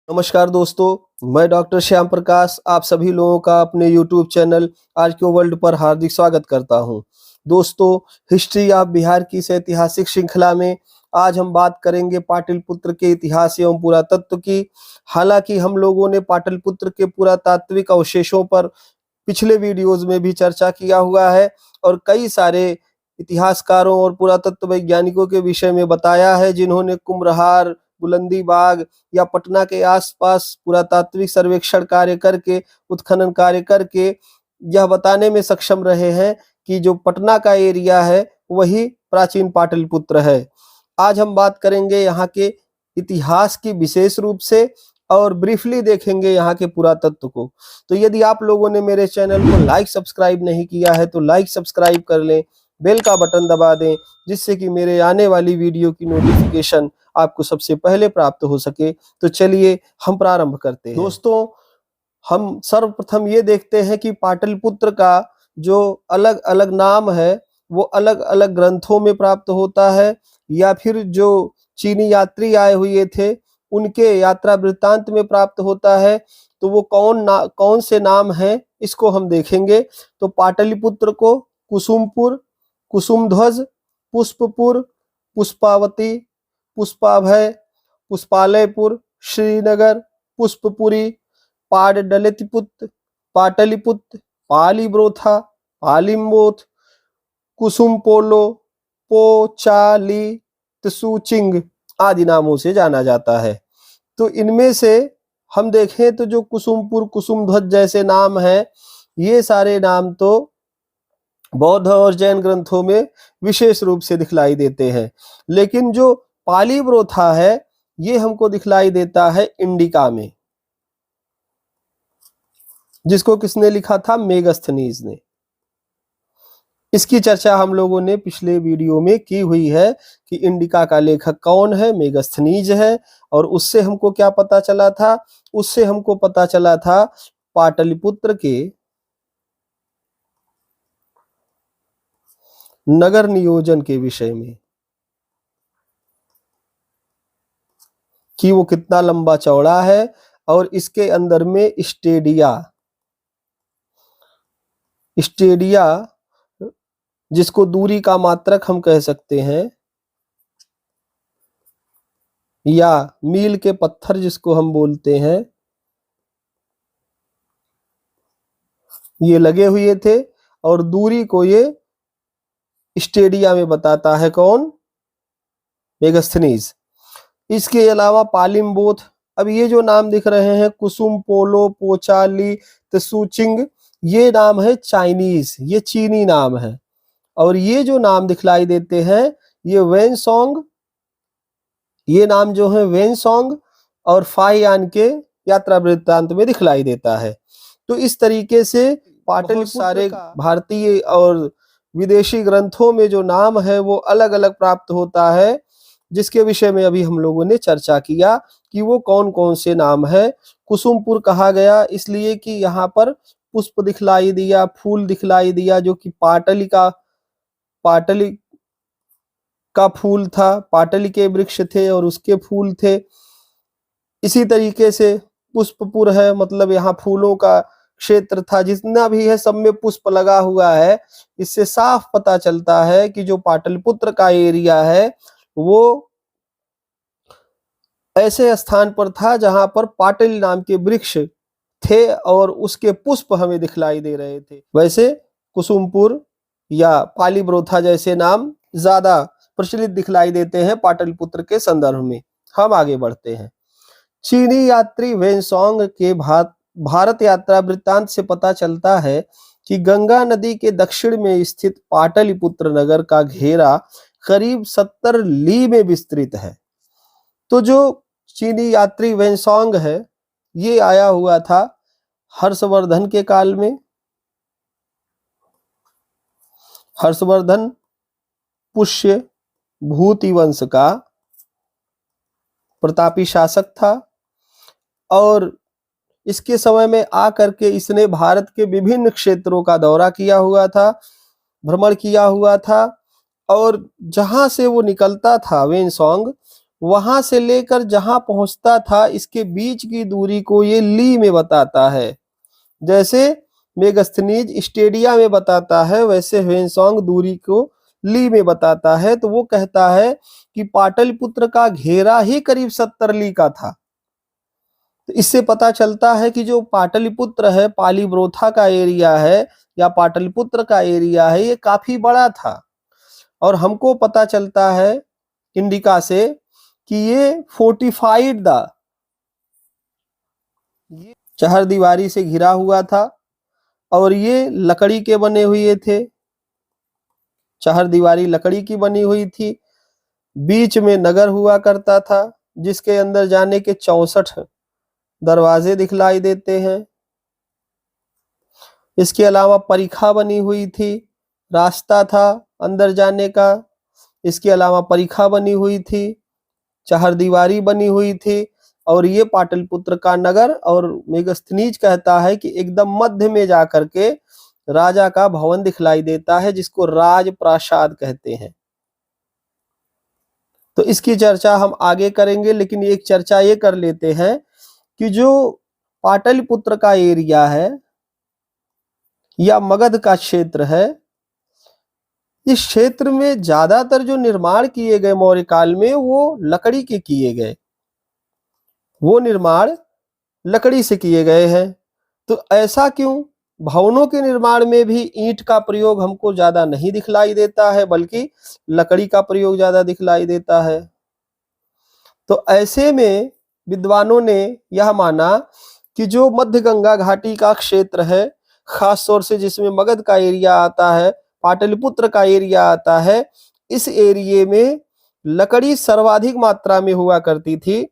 नमस्कार दोस्तों, मैं डॉक्टर श्याम प्रकाश आप सभी लोगों का अपने YouTube चैनल आज के वर्ल्ड पर हार्दिक स्वागत करता हूं। दोस्तों, हिस्ट्री ऑफ बिहार की इस ऐतिहासिक श्रृंखला में आज हम बात करेंगे पाटलिपुत्र के इतिहास एवं पुरातत्व की। हालांकि हम लोगों ने पाटलिपुत्र के पुरातात्विक अवशेषों पर पिछले वीडियोज में भी चर्चा किया हुआ है और कई सारे इतिहासकारों और पुरातत्व वैज्ञानिकों के विषय में बताया है, जिन्होंने कुम्हरार, बुलंदी बाग या पटना के आसपास पुरातात्विक सर्वेक्षण कार्य करके, उत्खनन कार्य करके यह बताने में सक्षम रहे हैं कि जो पटना का एरिया है वही प्राचीन पाटलिपुत्र है। आज हम बात करेंगे यहाँ के इतिहास की विशेष रूप से और ब्रीफली देखेंगे यहाँ के पुरातत्व को। तो यदि आप लोगों ने मेरे चैनल को लाइक सब्सक्राइब नहीं किया है तो लाइक सब्सक्राइब कर लें, बेल का बटन दबा दें, जिससे कि मेरे आने वाली वीडियो की नोटिफिकेशन आपको सबसे पहले प्राप्त हो सके। तो चलिए हम प्रारंभ करते हैं। दोस्तों, हम सर्वप्रथम ये देखते हैं कि पाटलिपुत्र का जो अलग अलग नाम है वो अलग अलग ग्रंथों में प्राप्त होता है या फिर जो चीनी यात्री आए हुए थे उनके यात्रा वृत्तांत में प्राप्त होता है। तो वो कौन से नाम हैं इसको हम देखेंगे। तो पाटलिपुत्र को कुसुमपुर, कुसुमध्वज, पुष्पपुर, पुष्पावती, पुष्पाभय, पुष्पालयपुर, श्रीनगर, पुष्पपुरी, पाटलिपुत्र, पाटलिपुत्र, पालीब्रोथा, पालिम्बोथ, कुसुमपोलो, पोचाली, त्सुचिंग आदि नामों से जाना जाता है। तो इनमें से हम देखें तो जो कुसुमपुर, कुसुमध्वज जैसे नाम हैं, ये सारे नाम तो बौद्ध और जैन ग्रंथों में विशेष रूप से दिखलाई देते हैं, लेकिन जो पालीब्रोथा है ये हमको दिखलाई देता है इंडिका में, जिसको किसने लिखा था? मेगस्थनीज ने। इसकी चर्चा हम लोगों ने पिछले वीडियो में की हुई है कि इंडिका का लेखक कौन है, मेगस्थनीज है। और उससे हमको क्या पता चला था? उससे हमको पता चला था पाटलिपुत्र के नगर नियोजन के विषय में, कि वो कितना लंबा चौड़ा है और इसके अंदर में स्टेडिया जिसको दूरी का मात्रक हम कह सकते हैं, या मील के पत्थर जिसको हम बोलते हैं, ये लगे हुए थे और दूरी को ये स्टेडिया में बताता है कौन? मेगस्थनीज। इसके अलावा पालिम्बोथ, अब ये जो नाम दिख रहे हैं कुसुमपोलो, पोचाली, त्सुचिंग, ये नाम है चाइनीज, ये चीनी नाम है। और ये जो नाम दिखलाई देते हैं ये वेनसोंग, ये नाम जो है वेनसोंग और फाहियान के यात्रा वृत्तांत में दिखलाई देता है। तो इस तरीके से पाटलिपुत्र सारे भारतीय और विदेशी ग्रंथों में जो नाम है वो अलग अलग प्राप्त होता है, जिसके विषय में अभी हम लोगों ने चर्चा किया कि वो कौन कौन से नाम है। कुसुमपुर कहा गया इसलिए कि यहाँ पर पुष्प दिखलाई दिया, फूल दिखलाई दिया, जो कि पाटली का फूल था, पाटली के वृक्ष थे और उसके फूल थे। इसी तरीके से पुष्पपुर है, मतलब यहाँ फूलों का क्षेत्र था, जितना भी है सब में पुष्प लगा हुआ है। इससे साफ पता चलता है कि जो पाटलिपुत्र का एरिया है वो ऐसे स्थान पर था जहां पर पाटली नाम के वृक्ष थे और उसके पुष्प हमें दिखलाई दे रहे थे। वैसे कुसुमपुर या पालीब्रोथा जैसे नाम ज्यादा प्रचलित दिखलाई देते हैं पाटलिपुत्र के संदर्भ में। हम आगे बढ़ते हैं। चीनी यात्री वेनसोंग के भारत यात्रा वृत्तांत से पता चलता है कि गंगा नदी के दक्षिण में स्थित पाटलिपुत्र नगर का घेरा करीब 70 ली में विस्तृत है। तो जो चीनी यात्री वेनसोंग है ये आया हुआ था हर्षवर्धन के काल में। हर्षवर्धन पुष्य भूति वंश का प्रतापी शासक था और इसके समय में आकर के इसने भारत के विभिन्न क्षेत्रों का दौरा किया हुआ था, भ्रमण किया हुआ था। और जहां से वो निकलता था वेनसोंग, वहां से लेकर जहां पहुंचता था इसके बीच की दूरी को ये ली में बताता है। जैसे मेगास्थनीज स्टेडिया में बताता है, वैसे ह्वेनसांग दूरी को ली में बताता है। तो वो कहता है कि पाटलिपुत्र का घेरा ही करीब 70 ली का था। तो इससे पता चलता है कि जो पाटलिपुत्र है, पालीब्रोथा का एरिया है या पाटलिपुत्र का एरिया है, ये काफी बड़ा था। और हमको पता चलता है इंडिका से कि ये फोर्टिफाइड था, ये चहारदीवारी से घिरा हुआ था और ये लकड़ी के बने हुए थे। चहारदीवारी लकड़ी की बनी हुई थी। बीच में नगर हुआ करता था जिसके अंदर जाने के 64 दरवाजे दिखलाई देते हैं। इसके अलावा परिखा बनी हुई थी, रास्ता था अंदर जाने का। इसके अलावा परिखा बनी हुई थी, चहारदीवारी बनी हुई थी और ये पाटलिपुत्र का नगर। और मेगास्थनीज कहता है कि एकदम मध्य में जाकर के राजा का भवन दिखलाई देता है जिसको राजप्रासाद कहते हैं। तो इसकी चर्चा हम आगे करेंगे, लेकिन एक चर्चा ये कर लेते हैं कि जो पाटलिपुत्र का एरिया है या मगध का क्षेत्र है, इस क्षेत्र में ज्यादातर जो निर्माण किए गए मौर्य काल में वो लकड़ी के किए गए, वो निर्माण लकड़ी से किए गए हैं। तो ऐसा क्यों? भवनों के निर्माण में भी ईंट का प्रयोग हमको ज्यादा नहीं दिखलाई देता है, बल्कि लकड़ी का प्रयोग ज्यादा दिखलाई देता है। तो ऐसे में विद्वानों ने यह माना कि जो मध्य गंगा घाटी का क्षेत्र है, खास तौर से जिसमें मगध का एरिया आता है, पाटलिपुत्र का एरिया आता है, इस एरिया में लकड़ी सर्वाधिक मात्रा में हुआ करती थी।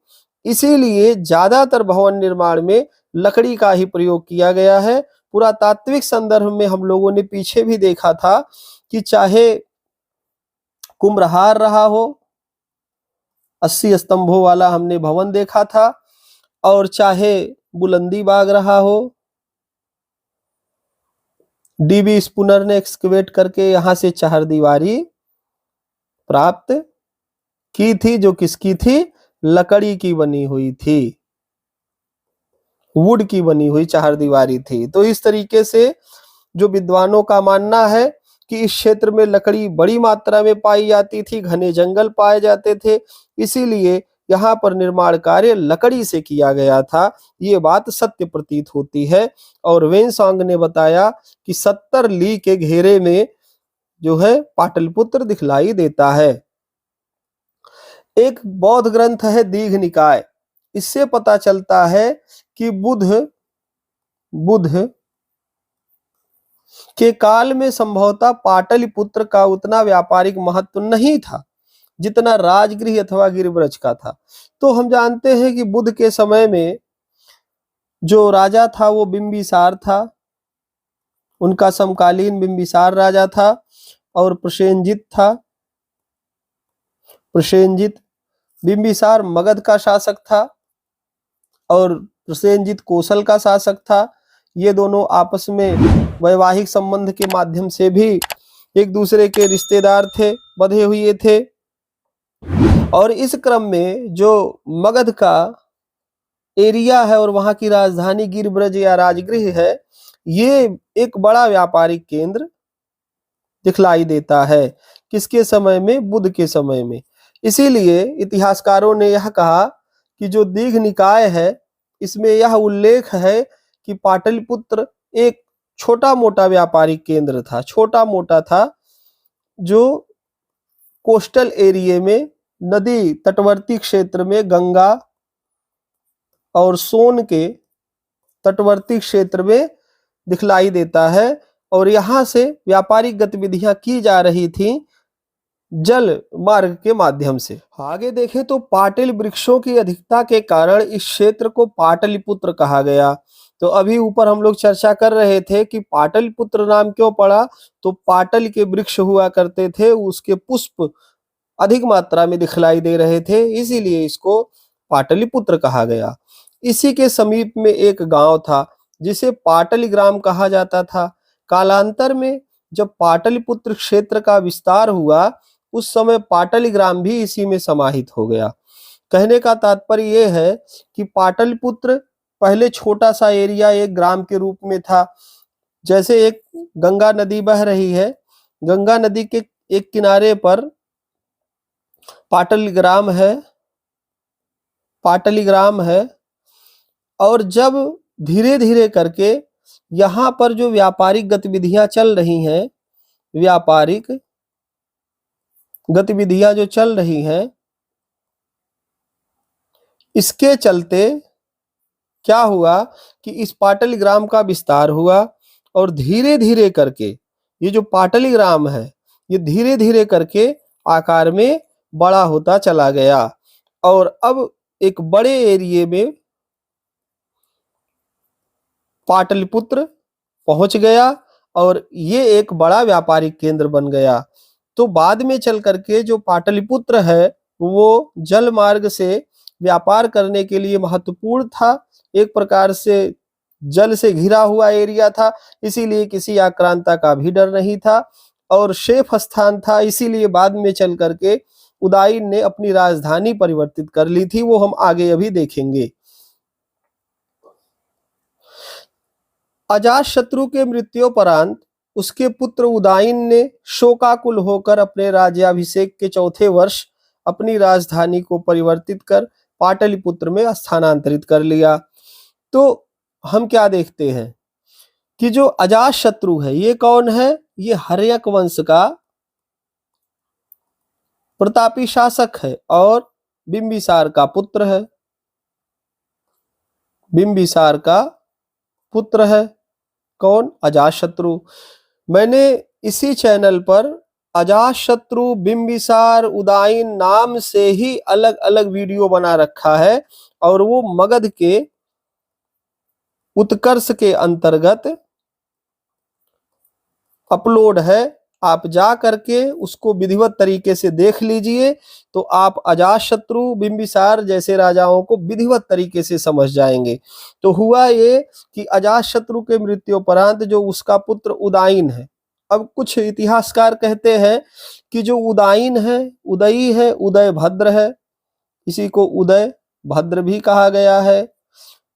इसीलिए ज्यादातर भवन निर्माण में लकड़ी का ही प्रयोग किया गया है। पुरातात्विक संदर्भ में हम लोगों ने पीछे भी देखा था कि चाहे कुम्भरहार रहा हो, 80 स्तंभों वाला हमने भवन देखा था, और चाहे बुलंदी बाग रहा हो, डीबी स्पूनर ने एक्सकेवेट करके यहां से चहारदीवारी प्राप्त की थी, जो किसकी थी? लकड़ी की बनी हुई थी, वुड की बनी हुई चहारदीवारी थी। तो इस तरीके से जो विद्वानों का मानना है कि इस क्षेत्र में लकड़ी बड़ी मात्रा में पाई जाती थी, घने जंगल पाए जाते थे, इसीलिए यहाँ पर निर्माण कार्य लकड़ी से किया गया था, ये बात सत्य प्रतीत होती है। और ह्वेनसांग ने बताया कि 70 ली के घेरे में जो है पाटलिपुत्र दिखलाई देता है। एक बौद्ध ग्रंथ है दीघ निकाय, इससे पता चलता है कि बुद्ध के काल में संभवतः पाटलिपुत्र का उतना व्यापारिक महत्व नहीं था जितना राजगृह अथवा गिरिब्रज का था। तो हम जानते हैं कि बुद्ध के समय में जो राजा था वो बिंबिसार था, उनका समकालीन बिंबिसार राजा था, और प्रसेनजित था। प्रसेनजित, बिंबिसार मगध का शासक था और प्रसेनजित कौशल का शासक था। ये दोनों आपस में वैवाहिक संबंध के माध्यम से भी एक दूसरे के रिश्तेदार थे, बंधे हुए थे। और इस क्रम में जो मगध का एरिया है और वहां की राजधानी गिरिब्रज या राजगृह है, ये एक बड़ा व्यापारिक केंद्र दिखलाई देता है। किसके समय में? बुद्ध के समय में। इसीलिए इतिहासकारों ने यह कहा कि जो दीघ निकाय है इसमें यह उल्लेख है कि पाटलिपुत्र एक छोटा मोटा व्यापारिक केंद्र था, छोटा मोटा था, जो कोस्टल एरिया में, नदी तटवर्ती क्षेत्र में, गंगा और सोन के तटवर्ती क्षेत्र में दिखलाई देता है। और यहाँ से व्यापारिक गतिविधियां की जा रही थी जल मार्ग के माध्यम से। आगे देखें तो पाटिल वृक्षों की अधिकता के कारण इस क्षेत्र को पाटलिपुत्र कहा गया। तो अभी ऊपर हम लोग चर्चा कर रहे थे कि पाटलिपुत्र नाम क्यों पड़ा, तो पाटल के वृक्ष हुआ करते थे, उसके पुष्प अधिक मात्रा में दिखलाई दे रहे थे, इसीलिए इसको पाटलिपुत्र कहा गया। इसी के समीप में एक गांव था जिसे पाटलिग्राम कहा जाता था। कालांतर में जब पाटलिपुत्र क्षेत्र का विस्तार हुआ उस समय पाटलिग्राम भी इसी में समाहित हो गया। कहने का तात्पर्य ये है कि पाटलिपुत्र पहले छोटा सा एरिया एक ग्राम के रूप में था। जैसे एक गंगा नदी बह रही है, गंगा नदी के एक किनारे पर पाटलिग्राम है, पाटलिग्राम है। और जब धीरे धीरे करके यहाँ पर जो व्यापारिक गतिविधियां चल रही हैं, व्यापारिक गतिविधियां जो चल रही हैं, इसके चलते क्या हुआ कि इस पाटलिग्राम का विस्तार हुआ और धीरे धीरे करके ये जो पाटलिग्राम है ये धीरे धीरे करके आकार में बड़ा होता चला गया और अब एक बड़े एरिए में पाटलिपुत्र पहुंच गया और ये एक बड़ा व्यापारिक केंद्र बन गया। तो बाद में चल करके जो पाटलिपुत्र है वो जल मार्ग से व्यापार करने के लिए महत्वपूर्ण था। एक प्रकार से जल से घिरा हुआ एरिया था, इसीलिए किसी आक्रांता का भी डर नहीं था और सेफ स्थान था। इसीलिए बाद में चल करके उदाइन ने अपनी राजधानी परिवर्तित कर ली थी, वो हम आगे अभी देखेंगे। अजातशत्रु के मृत्योपरांत उसके पुत्र उदाइन ने शोकाकुल होकर अपने राज्याभिषेक के चौथे वर्ष अपनी राजधानी को परिवर्तित कर पाटलिपुत्र में स्थानांतरित कर लिया। तो हम क्या देखते हैं कि जो अजातशत्रु है ये कौन है? ये हर्यक वंश का प्रतापी शासक है और बिंबिसार का पुत्र है, बिंबिसार का पुत्र है। कौन? अजातशत्रु। मैंने इसी चैनल पर अजातशत्रु, बिंबिसार, उदाइन नाम से ही अलग अलग वीडियो बना रखा है और वो मगध के उत्कर्ष के अंतर्गत अपलोड है। आप जा करके उसको विधिवत तरीके से देख लीजिए तो आप अजातशत्रु, बिंबिसार जैसे राजाओं को विधिवत तरीके से समझ जाएंगे। तो हुआ ये कि अजातशत्रु के मृत्योपरांत जो उसका पुत्र उदाइन है, अब कुछ इतिहासकार कहते हैं कि जो उदाइन है, उदयी है, उदय भद्र है, इसी को उदय भद्र भी कहा गया है।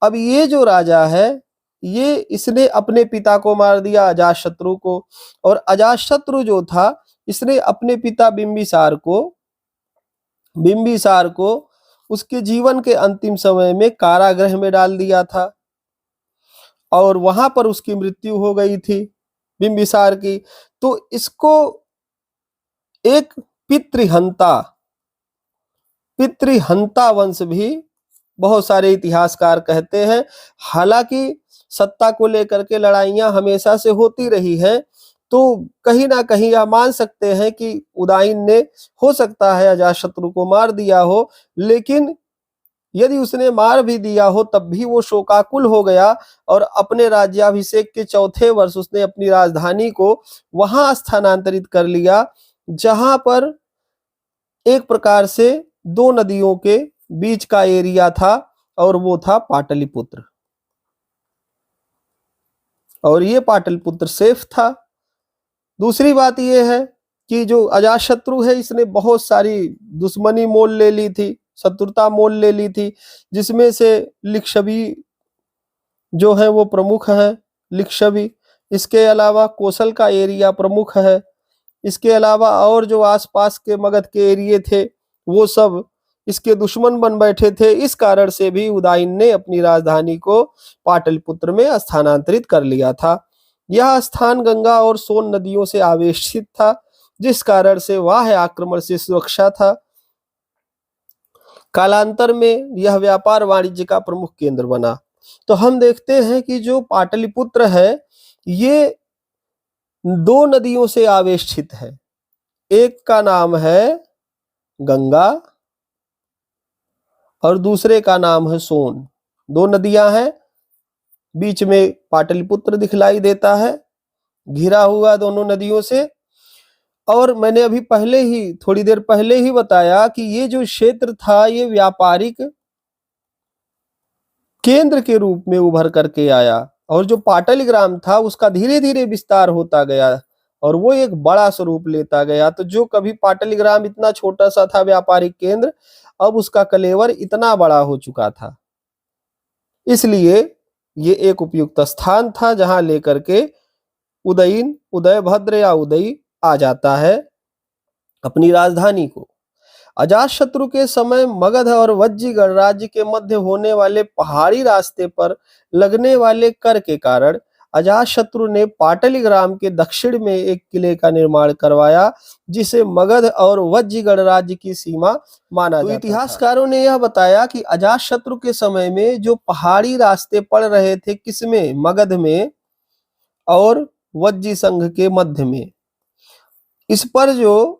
अब ये जो राजा है ये इसने अपने पिता को मार दिया अजातशत्रु को, और अजातशत्रु जो था इसने अपने पिता बिंबिसार को उसके जीवन के अंतिम समय में कारागृह में डाल दिया था और वहां पर उसकी मृत्यु हो गई थी बिंबिसार की। तो इसको एक पितृहंता वंश भी बहुत सारे इतिहासकार कहते हैं। हालांकि सत्ता को लेकर के लड़ाइयां हमेशा से होती रही हैं, तो कहीं ना कहीं यह मान सकते हैं कि उदाइन ने हो सकता है अजातशत्रु को मार दिया हो, लेकिन यदि उसने मार भी दिया हो तब भी वो शोकाकुल हो गया और अपने राज्याभिषेक के चौथे वर्ष उसने अपनी राजधानी को वहां स्थानांतरित कर लिया जहां पर एक प्रकार से दो नदियों के बीच का एरिया था और वो था पाटलिपुत्र। और ये पाटलिपुत्र सेफ था। दूसरी बात ये है कि जो अजातशत्रु है इसने बहुत सारी दुश्मनी मोल ले ली थी, शत्रुता मोल ले ली थी, जिसमें से लिच्छवी जो है वो प्रमुख है, लिच्छवी। इसके अलावा कौशल का एरिया प्रमुख है। इसके अलावा और जो आसपास के मगध के एरिए थे वो सब इसके दुश्मन बन बैठे थे। इस कारण से भी उदाइन ने अपनी राजधानी को पाटलिपुत्र में स्थानांतरित कर लिया था। यह स्थान गंगा और सोन नदियों से आवेशित था, जिस कारण से बाह्य आक्रमण से सुरक्षा था। कालांतर में यह व्यापार वाणिज्य का प्रमुख केंद्र बना। तो हम देखते हैं कि जो पाटलिपुत्र है ये दो नदियों से आवेशित है। एक का नाम है गंगा और दूसरे का नाम है सोन। दो नदियां हैं, बीच में पाटलिपुत्र दिखलाई देता है, घिरा हुआ दोनों नदियों से। और मैंने अभी थोड़ी देर पहले ही बताया कि ये जो क्षेत्र था ये व्यापारिक केंद्र के रूप में उभर करके आया और जो पाटलिग्राम था उसका धीरे धीरे विस्तार होता गया और वो एक बड़ा स्वरूप लेता गया। तो जो कभी पाटलिग्राम इतना छोटा सा था व्यापारिक केंद्र, अब उसका कलेवर इतना बड़ा हो चुका था। इसलिए ये एक उपयुक्त स्थान था जहां लेकर के उदयीन, उदयभद्र या उदयी आ जाता है अपनी राजधानी को। अजातशत्रु के समय मगध और वज्जी गणराज्य के मध्य होने वाले पहाड़ी रास्ते पर लगने वाले कर के कारण अजातशत्रु ने पाटलिग्राम के दक्षिण में एक किले का निर्माण करवाया, जिसे मगध और वज्जी गणराज्य की सीमा माना जाता था। इतिहासकारों ने यह बताया कि अजातशत्रु के समय में जो पहाड़ी रास्ते पड़ रहे थे, किसमें, मगध में और वज्जी संघ के मध्य में, इस पर जो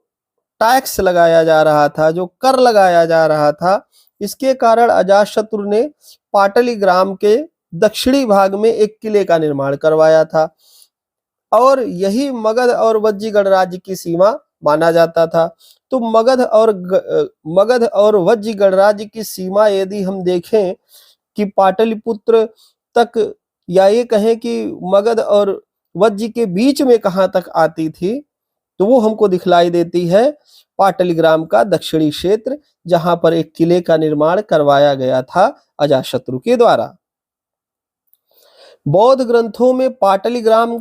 टैक्स लगाया जा रहा था, जो कर लगाया जा रहा था, इसके कारण अजातशत्रु ने पाटलिग्राम के दक्षिणी भाग में एक किले का निर्माण करवाया था और यही मगध और वज्जी गणराज्य की सीमा माना जाता था। तो मगध और वज्जी गणराज्य की सीमा यदि हम देखें कि पाटलिपुत्र तक, या ये कहें कि मगध और वज्जी के बीच में कहां तक आती थी, तो वो हमको दिखलाई देती है पाटलिग्राम का दक्षिणी क्षेत्र, जहां पर एक किले का निर्माण करवाया गया था अजातशत्रु के द्वारा। बौद्ध ग्रंथों में पाटलिग्राम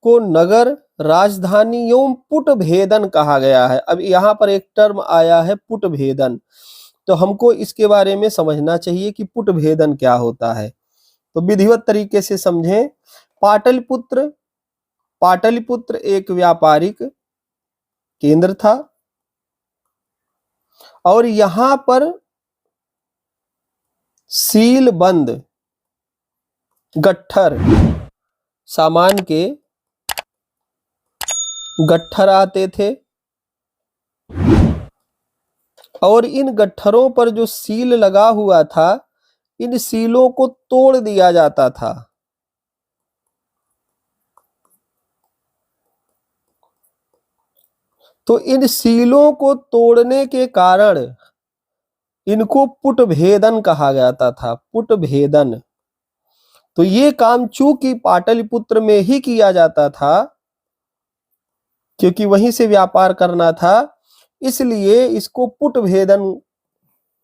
को नगर, राजधानी एवं पुटभेदन कहा गया है। अब यहाँ पर एक टर्म आया है पुटभेदन, तो हमको इसके बारे में समझना चाहिए कि पुटभेदन क्या होता है। तो विधिवत तरीके से समझें। पाटलिपुत्र एक व्यापारिक केंद्र था और यहां पर सीलबंद गट्ठर, सामान के गट्ठर आते थे और इन गट्ठरों पर जो सील लगा हुआ था, इन सीलों को तोड़ दिया जाता था। तो इन सीलों को तोड़ने के कारण इनको पुटभेदन कहा जाता था, पुटभेदन। तो ये काम चूंकि पाटलिपुत्र में ही किया जाता था, क्योंकि वहीं से व्यापार करना था, इसलिए इसको पुटभेदन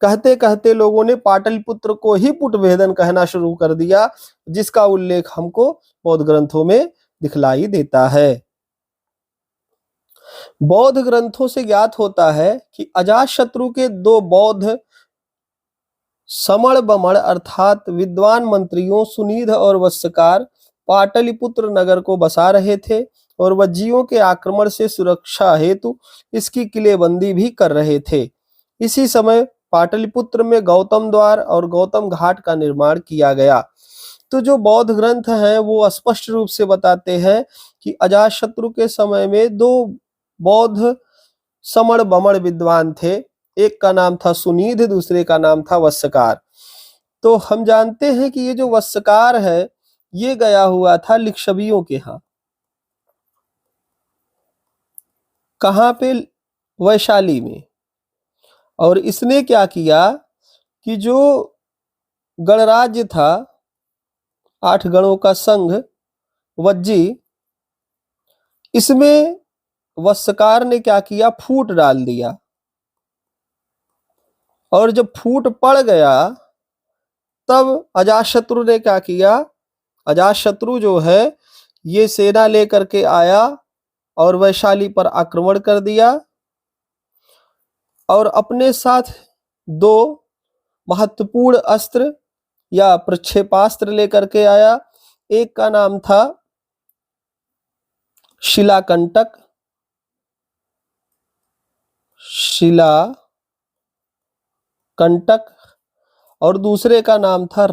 कहते कहते लोगों ने पाटलिपुत्र को ही पुटभेदन कहना शुरू कर दिया, जिसका उल्लेख हमको बौद्ध ग्रंथों में दिखलाई देता है। बौद्ध ग्रंथों से ज्ञात होता है कि अजातशत्रु के दो बौद्ध समण बमण अर्थात विद्वान मंत्रियों सुनीध और वत्सकार पाटलिपुत्र नगर को बसा रहे थे और वज्जियों के आक्रमण से सुरक्षा हेतु इसकी किलेबंदी भी कर रहे थे। इसी समय पाटलिपुत्र में गौतम द्वार और गौतम घाट का निर्माण किया गया। तो जो बौद्ध ग्रंथ हैं वो स्पष्ट रूप से बताते हैं कि अजातशत्रु के समय में दो बौद्ध समण बमण विद्वान थे, एक का नाम था सुनीध, दूसरे का नाम था वत्सकार। तो हम जानते हैं कि ये जो वत्सकार है ये गया हुआ था लिच्छवियों के यहाँ। कहाँ पे? वैशाली में। और इसने क्या किया कि जो गणराज्य था, 8 गणों का संघ वज्जी, इसमें वत्सकार ने क्या किया, फूट डाल दिया। और जब फूट पड़ गया तब अजातशत्रु ने क्या किया, अजातशत्रु जो है ये सेना लेकर के आया और वैशाली पर आक्रमण कर दिया और अपने साथ 2 महत्वपूर्ण अस्त्र या प्रक्षेपास्त्र लेकर के आया। एक का नाम था शिलाकंटक, और दूसरे का नाम था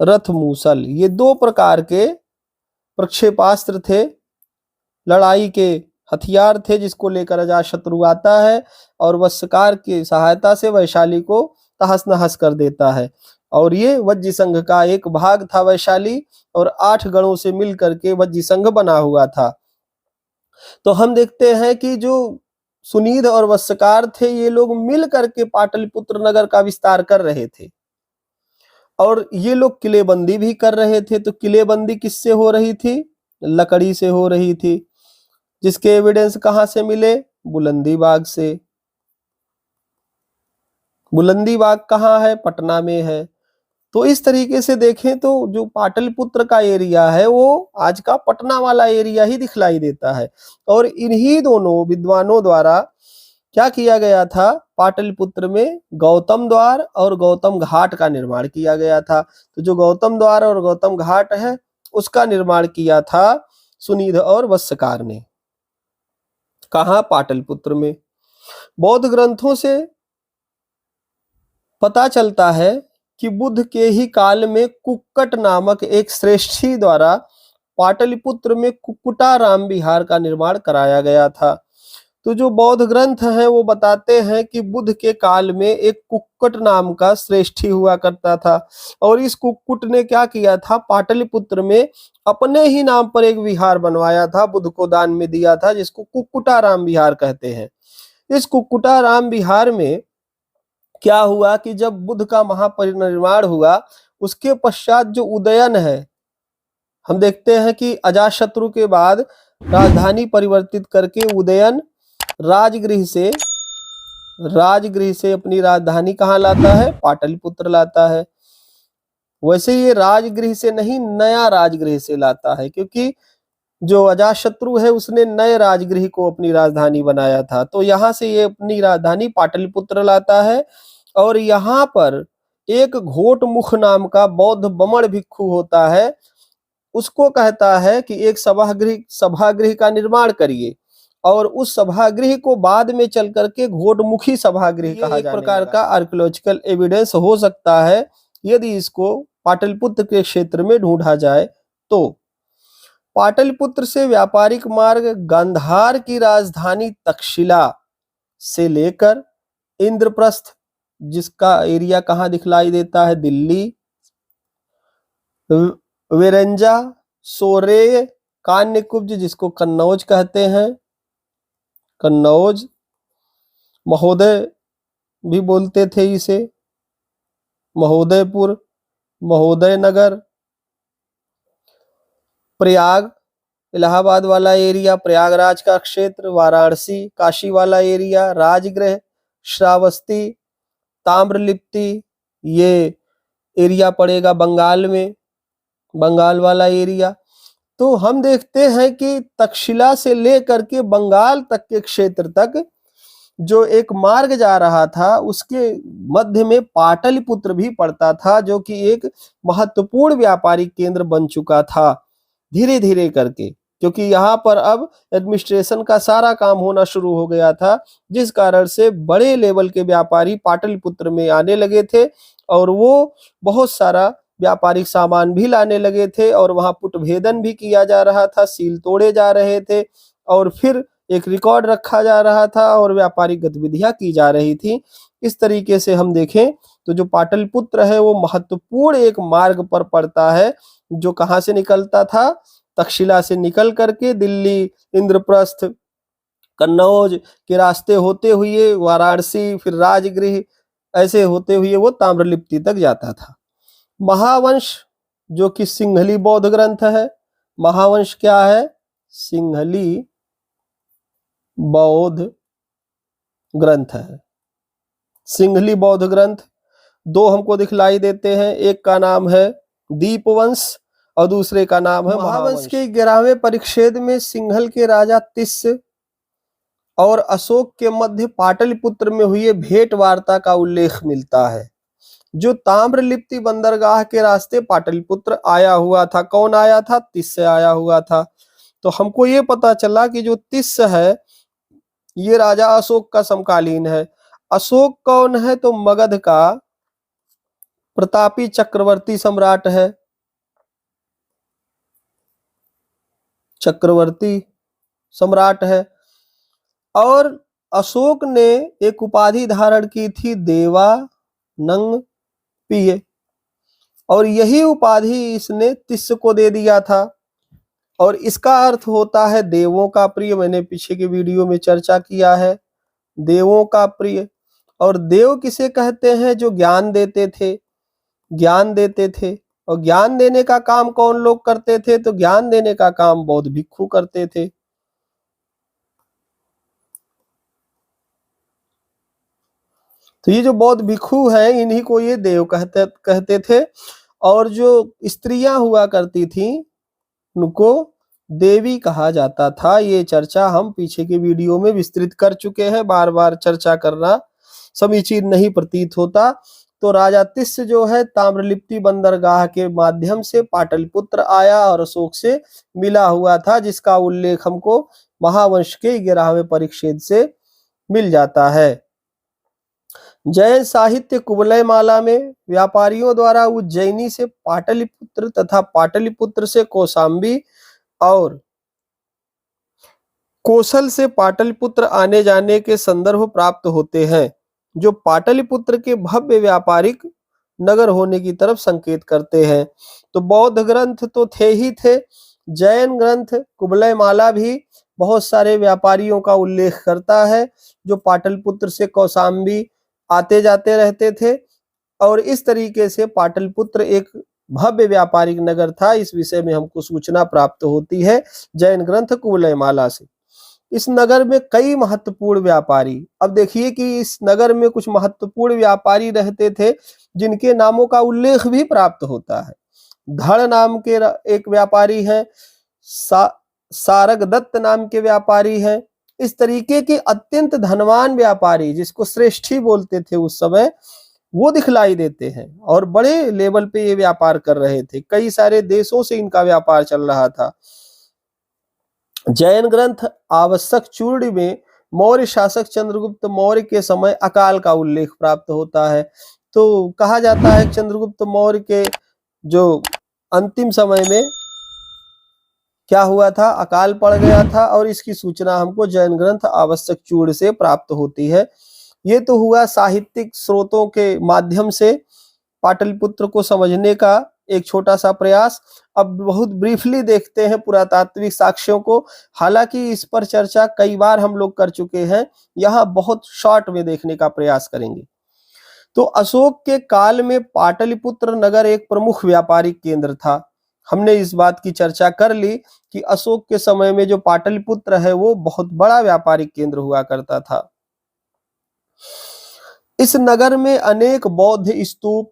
रथमूसल। ये 2 प्रकार के प्रक्षेपास्त्र थे, लड़ाई के हथियार थे, जिसको लेकर अजातशत्रु आता है और वत्सकार की सहायता से वैशाली को तहस नहस कर देता है। और ये वज्जी संघ का एक भाग था वैशाली, और 8 गणों से मिलकर के वज्जी संघ बना हुआ था। तो हम देखते हैं कि जो सुनीध और वत्सकार थे, ये लोग मिल करके पाटलिपुत्र नगर का विस्तार कर रहे थे और ये लोग किलेबंदी भी कर रहे थे। तो किलेबंदी किससे हो रही थी? लकड़ी से हो रही थी, जिसके एविडेंस कहाँ से मिले? बुलंदी बाग से। बुलंदी बाग कहाँ है? पटना में है। तो इस तरीके से देखें तो जो पाटलिपुत्र का एरिया है वो आज का पटना वाला एरिया ही दिखलाई देता है। और इन्हीं दोनों विद्वानों द्वारा क्या किया गया था? पाटलिपुत्र में गौतम द्वार और गौतम घाट का निर्माण किया गया था। तो जो गौतम द्वार और गौतम घाट है उसका निर्माण किया था सुनिध और वत्सकार ने। कहाँ? पाटलिपुत्र में। बौद्ध ग्रंथों से पता चलता है कि बुद्ध के ही काल में कुक्कट नामक एक श्रेष्ठी द्वारा पाटलिपुत्र में कुक्कुटाराम विहार का निर्माण कराया गया था। तो जो बौद्ध ग्रंथ हैं वो बताते हैं कि बुद्ध के काल में एक कुक्कुट नाम का श्रेष्ठी हुआ करता था और इस कुक्कुट ने क्या किया था? पाटलिपुत्र में अपने ही नाम पर एक विहार बनवाया था, बुद्ध को दान में दिया था, जिसको कुक्कुटाराम विहार कहते हैं। इस कुक्कुटाराम विहार में क्या हुआ कि जब बुद्ध का महापरिनिर्वाण हुआ उसके पश्चात जो उदयन है, हम देखते हैं कि अजातशत्रु के बाद राजधानी परिवर्तित करके उदयन राजगृह से अपनी राजधानी कहाँ लाता है? पाटलिपुत्र लाता है। वैसे ये राजगृह से नहीं, नया राजगृह से लाता है, क्योंकि जो अजातशत्रु है उसने नए राजगृह को अपनी राजधानी बनाया था। तो यहाँ से ये अपनी राजधानी पाटलिपुत्र लाता है और यहाँ पर एक घोटमुख नाम का बौद्ध बमण भिक्षु होता है, उसको कहता है कि एक सभागृह का निर्माण करिए और उस सभागृह को बाद में चल करके घोटमुखी सभागृह कहा जाने लगा। एक प्रकार का आर्कियोलॉजिकल एविडेंस हो सकता है यदि इसको पाटलिपुत्र के क्षेत्र में ढूंढा जाए तो। पाटलिपुत्र से व्यापारिक मार्ग गांधार की राजधानी तक्षशिला से लेकर इंद्रप्रस्थ, जिसका एरिया कहाँ दिखलाई देता है? दिल्ली, वेरेंजा, सोरे, कान्यकुब्ज जिसको कन्नौज कहते हैं, कन्नौज, महोदय भी बोलते थे इसे, महोदयपुर, महोदय नगर, प्रयाग, इलाहाबाद वाला एरिया, प्रयागराज का क्षेत्र, वाराणसी, काशी वाला एरिया, राजगृह, श्रावस्ती, ताम्रलिप्ति, ये एरिया पड़ेगा बंगाल में, बंगाल वाला एरिया। तो हम देखते हैं कि तक्षशिला से लेकर के बंगाल तक के क्षेत्र तक जो एक मार्ग जा रहा था उसके मध्य में पाटलिपुत्र भी पड़ता था, जो कि एक महत्वपूर्ण व्यापारिक केंद्र बन चुका था धीरे धीरे करके, क्योंकि यहाँ पर अब एडमिनिस्ट्रेशन का सारा काम होना शुरू हो गया था, जिस कारण से बड़े लेवल के व्यापारी पाटलिपुत्र में आने लगे थे और वो बहुत सारा व्यापारिक सामान भी लाने लगे थे और वहां पुटभेदन भी किया जा रहा था, सील तोड़े जा रहे थे और फिर एक रिकॉर्ड रखा जा रहा था और व्यापारिक गतिविधियां की जा रही थी। इस तरीके से हम देखें तो जो पाटलिपुत्र है वो महत्वपूर्ण एक मार्ग पर पड़ता है, जो कहाँ से निकलता था? तक्षशिला से निकल करके दिल्ली, इंद्रप्रस्थ, कन्नौज के रास्ते होते हुए वाराणसी, फिर राजगृह, ऐसे होते हुए वो ताम्रलिप्ति तक जाता था। महावंश जो कि सिंहली बौद्ध ग्रंथ है, महावंश क्या है? सिंहली बौद्ध ग्रंथ है। सिंहली बौद्ध ग्रंथ दो हमको दिखलाई देते हैं, एक का नाम है दीपवंश और दूसरे का नाम है महावंश। के 11वें परिच्छेद में सिंहल के राजा तिस्स और अशोक के मध्य पाटलिपुत्र में हुई भेंट वार्ता का उल्लेख मिलता है, जो ताम्रलिप्ति बंदरगाह के रास्ते पाटलिपुत्र आया हुआ था। कौन आया था? तिस्स आया हुआ था। तो हमको ये पता चला कि जो तिस्स है ये राजा अशोक का समकालीन है। अशोक कौन है? तो मगध का प्रतापी चक्रवर्ती सम्राट है, चक्रवर्ती सम्राट है। और अशोक ने एक उपाधि धारण की थी देवानंग पिय, और यही उपाधि इसने तिस्स को दे दिया था और इसका अर्थ होता है देवों का प्रिय। मैंने पीछे के वीडियो में चर्चा किया है, देवों का प्रिय। और देव किसे कहते हैं? जो ज्ञान देते थे, ज्ञान देते थे। और ज्ञान देने का काम कौन लोग करते थे? तो ज्ञान देने का काम बौद्ध भिक्षु करते थे। तो ये जो बौद्ध भिक्षु हैं, इन्हीं को ये देव कहते थे। और जो स्त्रियां हुआ करती थी, उनको देवी कहा जाता था। ये चर्चा हम पीछे के वीडियो में विस्तृत कर चुके हैं, बार बार चर्चा करना समीचीन नहीं प्रतीत होता। तो राजा तिस्य जो है, ताम्रलिप्ति बंदरगाह के माध्यम से पाटलिपुत्र आया और अशोक से मिला हुआ था, जिसका उल्लेख हमको महावंश के 11वें परिच्छेद से मिल जाता है। जैन साहित्य कुवलय माला में व्यापारियों द्वारा उज्जैनी से पाटलिपुत्र तथा पाटलिपुत्र से कौशाम्बी और कौशल से पाटलिपुत्र आने जाने के संदर्भ प्राप्त होते हैं, जो पाटलिपुत्र के भव्य व्यापारिक नगर होने की तरफ संकेत करते हैं। तो बौद्ध ग्रंथ तो थे ही थे, जैन ग्रंथ कुवलय माला भी बहुत सारे व्यापारियों का उल्लेख करता है, जो पाटलिपुत्र से कौशाम्बी आते जाते रहते थे। और इस तरीके से पाटलिपुत्र एक भव्य व्यापारिक नगर था, इस विषय में हमको सूचना प्राप्त होती है जैन ग्रंथ कुवलय माला से। इस नगर में कई महत्वपूर्ण व्यापारी, अब देखिए कि इस नगर में कुछ महत्वपूर्ण व्यापारी रहते थे, जिनके नामों का उल्लेख भी प्राप्त होता है। धड़ नाम के एक व्यापारी हैं, सारग दत्त नाम के व्यापारी हैं। इस तरीके के अत्यंत धनवान व्यापारी, जिसको श्रेष्ठी बोलते थे उस समय, वो दिखलाई देते हैं और बड़े लेवल पे ये व्यापार कर रहे थे। कई सारे देशों से इनका व्यापार चल रहा था। जैन ग्रंथ आवश्यक चूर्ण में मौर्य शासक चंद्रगुप्त मौर्य के समय अकाल का उल्लेख प्राप्त होता है। तो कहा जाता है चंद्रगुप्त मौर्य के जो अंतिम समय में क्या हुआ था, अकाल पड़ गया था, और इसकी सूचना हमको जैन ग्रंथ आवश्यक चूर्ण से प्राप्त होती है। ये तो हुआ साहित्यिक स्रोतों के माध्यम से पाटलिपुत्र को समझने का एक छोटा सा प्रयास। अब बहुत ब्रीफली देखते हैं पुरातात्विक साक्ष्यों को, हालांकि इस पर चर्चा कई बार हम लोग कर चुके हैं, यहाँ बहुत शॉर्ट में देखने का प्रयास करेंगे। तो अशोक के काल में पाटलिपुत्र नगर एक प्रमुख व्यापारिक केंद्र था। हमने इस बात की चर्चा कर ली कि अशोक के समय में जो पाटलिपुत्र है वो बहुत बड़ा व्यापारिक केंद्र हुआ करता था। इस नगर में अनेक बौद्ध स्तूप,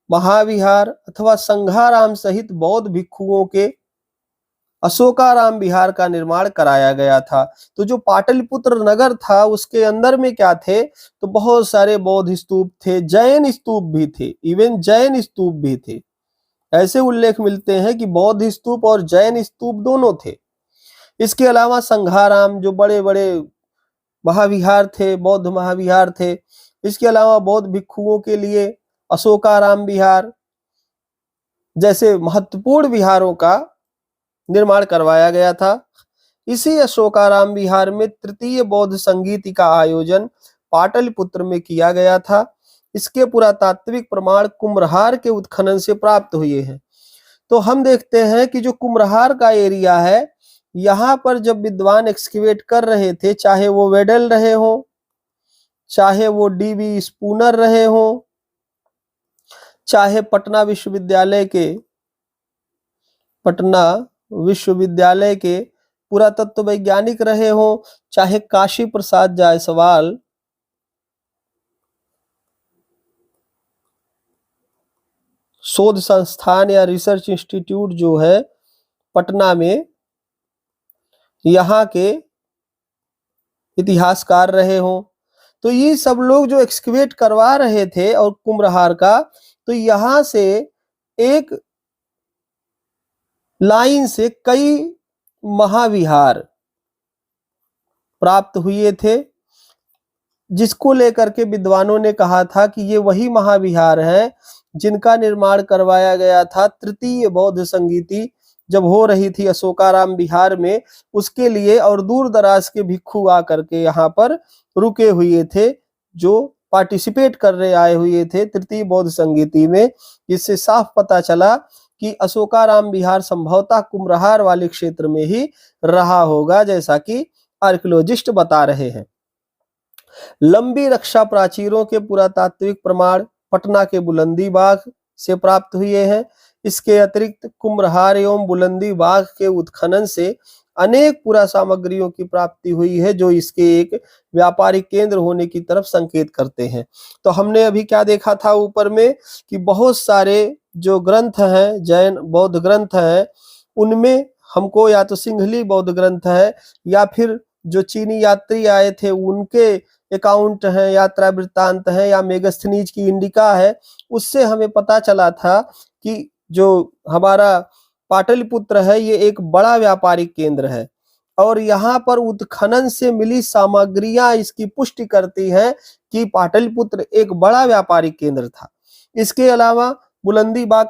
महाविहार अथवा संघाराम सहित बौद्ध भिक्षुओं के अशोकाराम विहार का निर्माण कराया गया था। तो जो पाटलिपुत्र नगर था उसके अंदर में क्या थे, तो बहुत सारे बौद्ध स्तूप थे, जैन स्तूप भी थे, इवन जैन स्तूप भी थे। ऐसे उल्लेख मिलते हैं कि बौद्ध स्तूप और जैन स्तूप दोनों थे। इसके अलावा संघाराम, जो बड़े बड़े महाविहार थे, बौद्ध महाविहार थे। इसके अलावा बौद्ध भिक्षुओं के लिए अशोकाराम विहार जैसे महत्वपूर्ण विहारों का निर्माण करवाया गया था। इसी अशोकाराम विहार में तृतीय बौद्ध संगीति का आयोजन पाटलिपुत्र में किया गया था। इसके पुरातात्विक प्रमाण कुम्हरार के उत्खनन से प्राप्त हुए हैं। तो हम देखते हैं कि जो कुम्हरार का एरिया है, यहाँ पर जब विद्वान एक्सकेवेट कर रहे थे, चाहे वो वेडल रहे हो, चाहे वो डीबी स्पूनर रहे हो, चाहे पटना विश्वविद्यालय के पुरातत्व वैज्ञानिक रहे हो, चाहे काशी प्रसाद जायसवाल शोध संस्थान या रिसर्च इंस्टीट्यूट जो है पटना में, यहाँ के इतिहासकार रहे हो, तो ये सब लोग जो एक्सकेवेट करवा रहे थे और कुम्हरार का, तो यहाँ से एक लाइन से कई महाविहार प्राप्त हुए थे, जिसको लेकर के विद्वानों ने कहा था कि ये वही महाविहार हैं जिनका निर्माण करवाया गया था तृतीय बौद्ध संगीति जब हो रही थी अशोकाराम विहार में, उसके लिए। और दूर दराज के भिक्षु आकर के यहाँ पर रुके हुए थे, जो पार्टिसिपेट करने आए हुए थे तृतीय बौद्ध संगीति में। इससे साफ पता चला कि अशोकाराम विहार संभवतः कुम्हरार वाले क्षेत्र में ही रहा होगा, जैसा कि आर्कियोलॉजिस्ट बता रहे हैं। लंबी रक्षा प्राचीरों के पुरातात्विक प्रमाण पटना के बुलंदी बाग से प्राप्त हुए हैं। इसके अतिरिक्त कुम्भरहार एवं बुलंदी बाग के उत्खनन से अनेक पुरा सामग्रियों की प्राप्ति हुई है, जो इसके एक व्यापारिक केंद्र होने की तरफ संकेत करते हैं। तो हमने अभी क्या देखा था ऊपर में कि बहुत सारे जो ग्रंथ हैं, जैन बौद्ध ग्रंथ हैं, उनमें हमको या तो सिंहली बौद्ध ग्रंथ है या फिर जो चीनी यात्री आए थे उनके अकाउंट हैं, यात्रा वृत्तांत है, या मेगस्थनीज की इंडिका है, उससे हमें पता चला था कि जो हमारा पाटलिपुत्र है ये एक बड़ा व्यापारिक केंद्र है और यहाँ पर उत्खनन से मिली सामग्रियां इसकी पुष्टि करती है कि पाटलिपुत्र एक बड़ा व्यापारिक केंद्र था। इसके अलावा बुलंदी बाग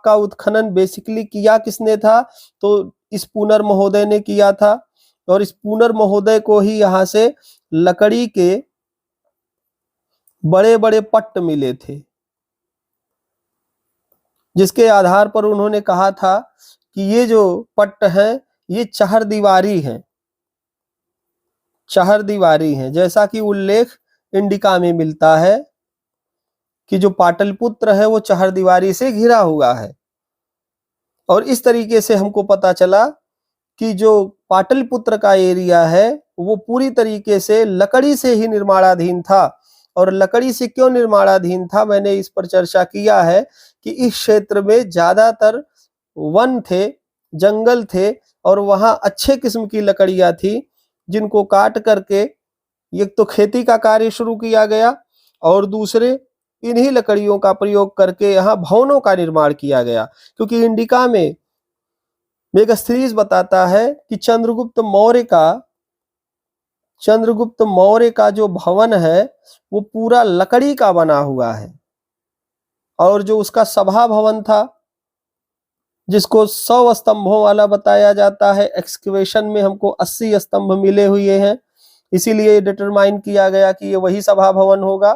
का उत्खनन बेसिकली किया किसने था? तो इस पुनर महोदय ने किया था और इस पुनर महोदय को ही यहाँ से लकड़ी के बड़े बड़े पट्ट मिले थे, जिसके आधार पर उन्होंने कहा था कि ये जो पट्ट हैं ये चहरदीवारी हैं, जैसा कि उल्लेख इंडिका में मिलता है कि जो पाटलिपुत्र है वो चहरदीवारी से घिरा हुआ है। और इस तरीके से हमको पता चला कि जो पाटलिपुत्र का एरिया है वो पूरी तरीके से लकड़ी से ही निर्माणाधीन था। और लकड़ी से क्यों निर्माणाधीन था, मैंने इस पर चर्चा किया है कि इस क्षेत्र में ज्यादातर वन थे, जंगल थे और वहां अच्छे किस्म की लकड़ियां थी, जिनको काट करके एक तो खेती का कार्य शुरू किया गया और दूसरे इन्हीं लकड़ियों का प्रयोग करके यहाँ भवनों का निर्माण किया गया। क्योंकि इंडिका में मेगस्थनीज बताता है कि चंद्रगुप्त मौर्य का जो भवन है वो पूरा लकड़ी का बना हुआ है और जो उसका सभा भवन था जिसको 100 स्तंभों वाला बताया जाता है, एक्सकवेशन में हमको 80 स्तंभ मिले हुए हैं, इसीलिए डिटरमाइन किया गया कि ये वही सभा भवन होगा।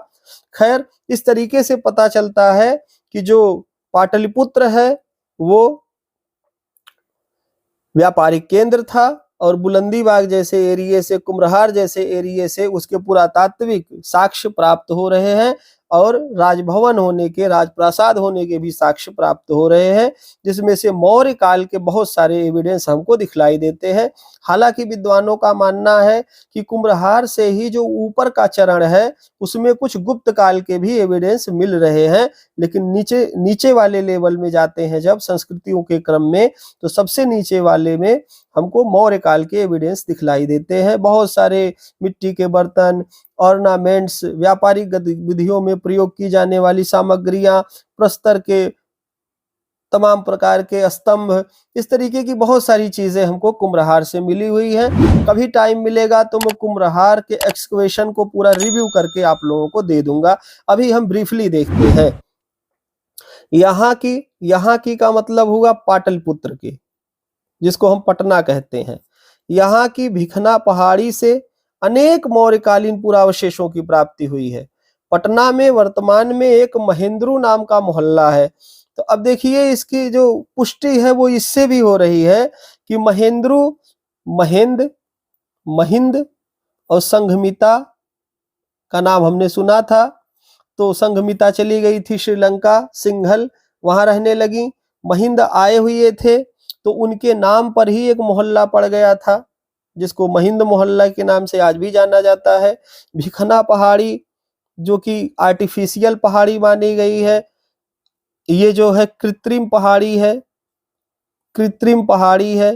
खैर, इस तरीके से पता चलता है कि जो पाटलिपुत्र है वो व्यापारिक केंद्र था और बुलंदी बाग जैसे एरिया से, कुम्भरहार जैसे एरिया से उसके पुरातात्विक साक्ष्य प्राप्त हो रहे हैं और राजभवन होने के, राजप्रासाद होने के भी साक्ष्य प्राप्त हो रहे हैं, जिसमें से मौर्य काल के बहुत सारे एविडेंस हमको दिखलाई देते हैं। हालांकि विद्वानों का मानना है कि कुम्भरहार से ही जो ऊपर का चरण है उसमें कुछ गुप्त काल के भी एविडेंस मिल रहे हैं, लेकिन नीचे वाले लेवल में जाते हैं जब संस्कृतियों के क्रम में, तो सबसे नीचे वाले में हमको मौर्य काल के एविडेंस दिखलाई देते हैं। बहुत सारे मिट्टी के बर्तन, ऑर्नामेंट्स, व्यापारिक गतिविधियों में प्रयोग की जाने वाली सामग्रियां, प्रस्तर के तमाम प्रकार के स्तंभ, इस तरीके की बहुत सारी चीजें हमको कुम्भरहार से मिली हुई हैं। कभी टाइम मिलेगा तो मैं कुम्भरहार के एक्सकवेशन को पूरा रिव्यू करके आप लोगों को दे दूंगा। अभी हम ब्रीफली देखते हैं। यहाँ की का मतलब हुआ पाटलिपुत्र के, जिसको हम पटना कहते हैं। यहाँ की भिखना पहाड़ी से अनेक मौर्यकालीन पुरावशेषों की प्राप्ति हुई है। पटना में वर्तमान में एक महेंद्रू नाम का मोहल्ला है। तो अब देखिए इसकी जो पुष्टि है वो इससे भी हो रही है कि महिंद और संघमिता का नाम हमने सुना था। तो संघमिता चली गई थी श्रीलंका, सिंघल वहां रहने लगी। महिंद आए हुए थे तो उनके नाम पर ही एक मोहल्ला पड़ गया था, जिसको महिंद मोहल्ला के नाम से आज भी जाना जाता है। भिखना पहाड़ी जो कि आर्टिफिशियल पहाड़ी मानी गई है, ये जो है कृत्रिम पहाड़ी है।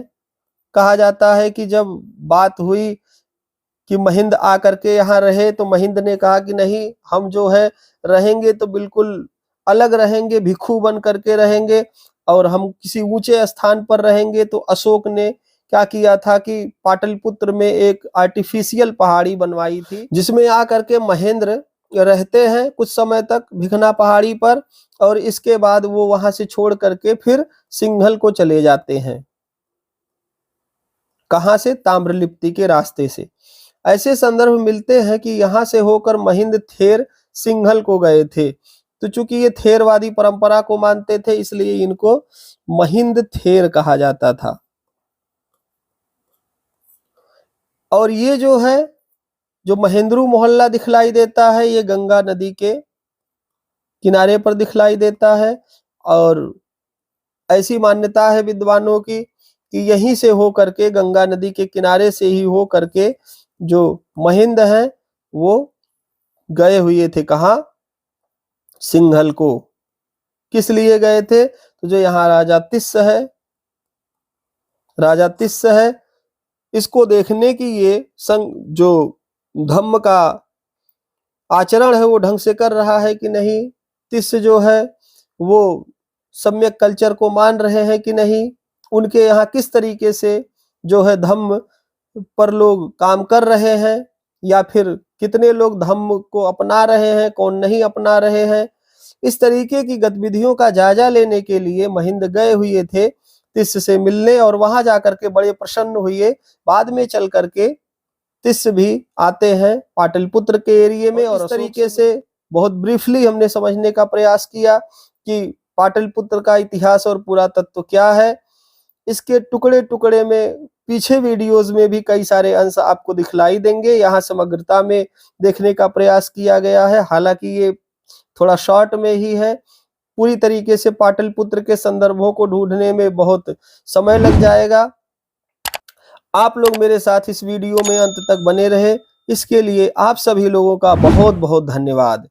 कहा जाता है कि जब बात हुई कि महिंद आकर के यहाँ रहे तो महिंद ने कहा कि नहीं, हम जो है रहेंगे तो बिल्कुल अलग रहेंगे, भिक्षु बन करके रहेंगे और हम किसी ऊंचे स्थान पर रहेंगे। तो अशोक ने क्या किया था कि पाटलिपुत्र में एक आर्टिफिशियल पहाड़ी बनवाई थी, जिसमें आकर के महेंद्र रहते हैं कुछ समय तक भिखना पहाड़ी पर, और इसके बाद वो वहां से छोड़ करके फिर सिंघल को चले जाते हैं। कहां से? ताम्रलिप्ति के रास्ते से। ऐसे संदर्भ मिलते हैं कि यहां से होकर महिंद थेर सिंघल को गए थे। तो चूंकि ये थेरवादी परंपरा को मानते थे इसलिए इनको महिंद थेर कहा जाता था। और ये जो है, जो महेंद्रू मोहल्ला दिखलाई देता है, ये गंगा नदी के किनारे पर दिखलाई देता है। और ऐसी मान्यता है विद्वानों की कि यहीं से हो करके, गंगा नदी के किनारे से ही हो करके जो महिंद हैं वो गए हुए थे। कहाँ? सिंघल को। किस लिए गए थे? तो जो यहाँ राजा तिस्स है, राजा तिस्स है, इसको देखने की ये जो धम्म का आचरण है वो ढंग से कर रहा है कि नहीं, तिस्स जो है वो सम्यक कल्चर को मान रहे हैं कि नहीं, उनके यहाँ किस तरीके से जो है धम्म पर लोग काम कर रहे हैं, या फिर कितने लोग धम्म को अपना रहे हैं, कौन नहीं अपना रहे हैं। इस तरीके की गतिविधियों का जायजा लेने के लिए महिंद गए हुए थे तिस्स से मिलने, और वहां जाकर के बड़े प्रसन्न हुए। बाद में चल करके तिस्स भी आते हैं पाटलिपुत्र के एरिया में। और इस तरीके से बहुत ब्रीफली हमने समझने का प्रयास किया कि पाटलिपुत्र का इतिहास और पुरातत्व क्या है। इसके टुकड़े टुकड़े में पीछे वीडियोस में भी कई सारे अंश आपको दिखलाई देंगे। यहाँ समग्रता में देखने का प्रयास किया गया है, हालांकि ये थोड़ा शॉर्ट में ही है। पूरी तरीके से पाटलिपुत्र के संदर्भों को ढूंढने में बहुत समय लग जाएगा। आप लोग मेरे साथ इस वीडियो में अंत तक बने रहे, इसके लिए आप सभी लोगों का बहुत बहुत धन्यवाद।